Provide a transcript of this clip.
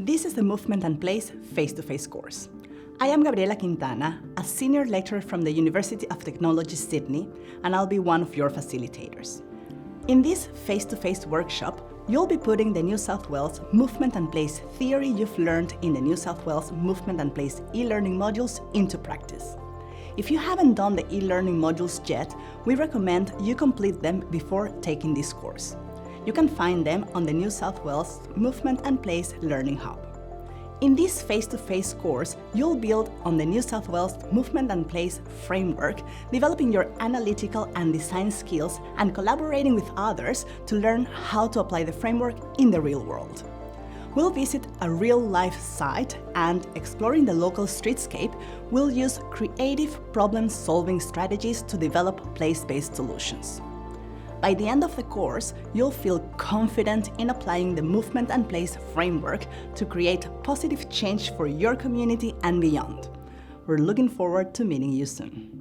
This is the Movement and Place face-to-face course. I am Gabriela Quintana, a senior lecturer from the University of Technology, Sydney, and I'll be one of your facilitators. In this face-to-face workshop, you'll be putting the New South Wales Movement and Place theory you've learned in the New South Wales Movement and Place e-learning modules into practice. If you haven't done the e-learning modules yet, we recommend you complete them before taking this course. You can find them on the New South Wales Movement and Place Learning Hub. In this face-to-face course, you'll build on the New South Wales Movement and Place framework, developing your analytical and design skills and collaborating with others to learn how to apply the framework in the real world. We'll visit a real-life site and, exploring the local streetscape, we'll use creative problem-solving strategies to develop place-based solutions. By the end of the course, you'll feel confident in applying the Movement and Place framework to create positive change for your community and beyond. We're looking forward to meeting you soon.